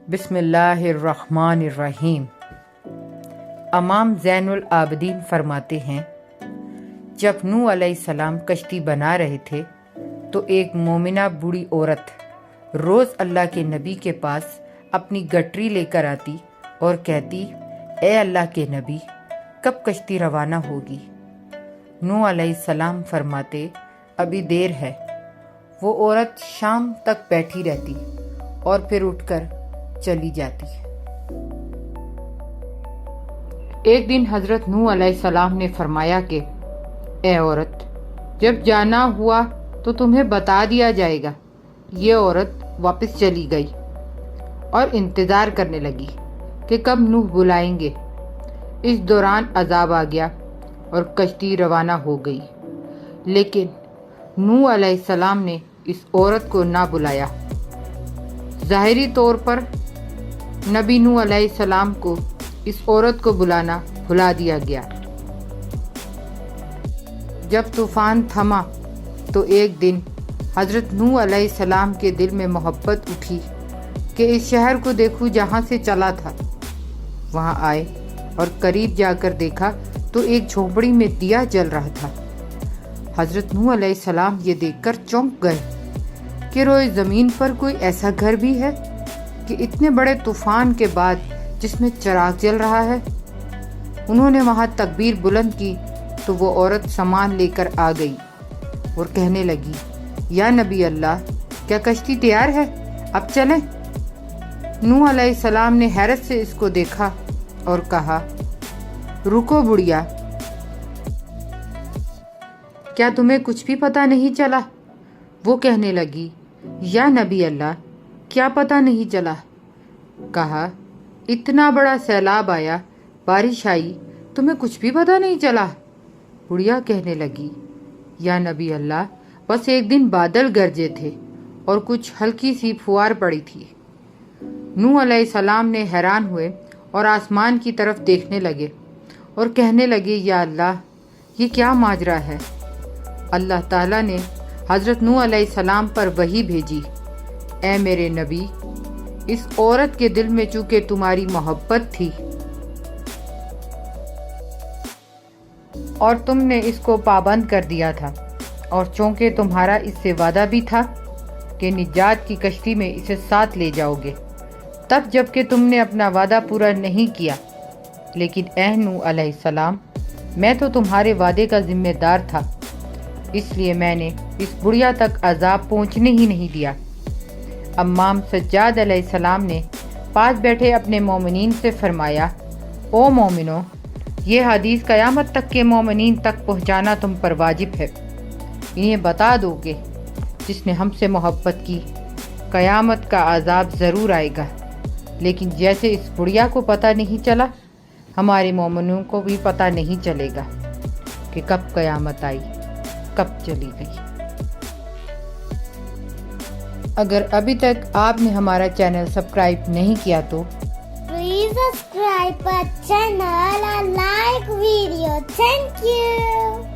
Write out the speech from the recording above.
بسم اللہ الرحمن الرحیم۔ امام زین العابدین فرماتے ہیں، جب نوح علیہ السلام کشتی بنا رہے تھے تو ایک مومنہ بوڑھی عورت روز اللہ کے نبی کے پاس اپنی گٹری لے کر آتی اور کہتی، اے اللہ کے نبی، کب کشتی روانہ ہوگی؟ نوح علیہ السلام فرماتے، ابھی دیر ہے۔ وہ عورت شام تک بیٹھی رہتی اور پھر اٹھ کر چلی جاتی۔ ایک دن حضرت نوح علیہ السلام نے فرمایا کہ اے عورت، جب جانا ہوا تو تمہیں بتا دیا جائے گا۔ یہ عورت واپس چلی گئی اور انتظار کرنے لگی کہ کب نوح بلائیں گے۔ اس دوران عذاب آ گیا اور کشتی روانہ ہو گئی، لیکن نوح علیہ السلام نے اس عورت کو نہ بلایا۔ ظاہری طور پر نبی نوح علیہ السلام کو اس عورت کو بلانا بھلا دیا گیا۔ جب طوفان تھما تو ایک دن حضرت نوح علیہ السلام کے دل میں محبت اٹھی کہ اس شہر کو دیکھوں جہاں سے چلا تھا۔ وہاں آئے اور قریب جا کر دیکھا تو ایک جھونپڑی میں دیا جل رہا تھا۔ حضرت نوح علیہ السلام یہ دیکھ کر چونک گئے کہ روئے زمین پر کوئی ایسا گھر بھی ہے کہ اتنے بڑے طوفان کے بعد جس میں چراغ جل رہا ہے۔ انہوں نے وہاں تکبیر بلند کی تو وہ عورت سامان لے کر آ گئی اور کہنے لگی، یا نبی اللہ، کیا کشتی تیار ہے؟ اب چلیں۔ نوح علیہ السلام نے حیرت سے اس کو دیکھا اور کہا، رکو بڑھیا، کیا تمہیں کچھ بھی پتہ نہیں چلا؟ وہ کہنے لگی، یا نبی اللہ، کیا پتہ نہیں چلا؟ کہا، اتنا بڑا سیلاب آیا، بارش آئی، تمہیں کچھ بھی پتہ نہیں چلا؟ بڑھیا کہنے لگی، یا نبی اللہ، بس ایک دن بادل گرجے تھے اور کچھ ہلکی سی پھوار پڑی تھی۔ نوح علیہ السلام نے حیران ہوئے اور آسمان کی طرف دیکھنے لگے اور کہنے لگے، یا اللہ، یہ کیا ماجرا ہے؟ اللہ تعالیٰ نے حضرت نوح علیہ السلام پر وحی بھیجی، اے میرے نبی، اس عورت کے دل میں چونکہ تمہاری محبت تھی اور تم نے اس کو پابند کر دیا تھا، اور چونکہ تمہارا اس سے وعدہ بھی تھا کہ نجات کی کشتی میں اسے ساتھ لے جاؤ گے، تب جب کہ تم نے اپنا وعدہ پورا نہیں کیا۔ لیکن اے نوح علیہ السلام، میں تو تمہارے وعدے کا ذمہ دار تھا، اس لیے میں نے اس بڑھیا تک عذاب پہنچنے ہی نہیں دیا۔ امام سجاد علیہ السلام نے پاس بیٹھے اپنے مومنین سے فرمایا، او مومنو، یہ حدیث قیامت تک کے مومنین تک پہنچانا تم پر واجب ہے۔ انہیں بتا دو کہ جس نے ہم سے محبت کی، قیامت کا عذاب ضرور آئے گا، لیکن جیسے اس بڑھیا کو پتہ نہیں چلا، ہمارے مومنوں کو بھی پتہ نہیں چلے گا کہ کب قیامت آئی، کب چلی گئی۔ اگر ابھی تک آپ نے ہمارا چینل سبسکرائب نہیں کیا تو please subscribe our channel and like video. Thank you.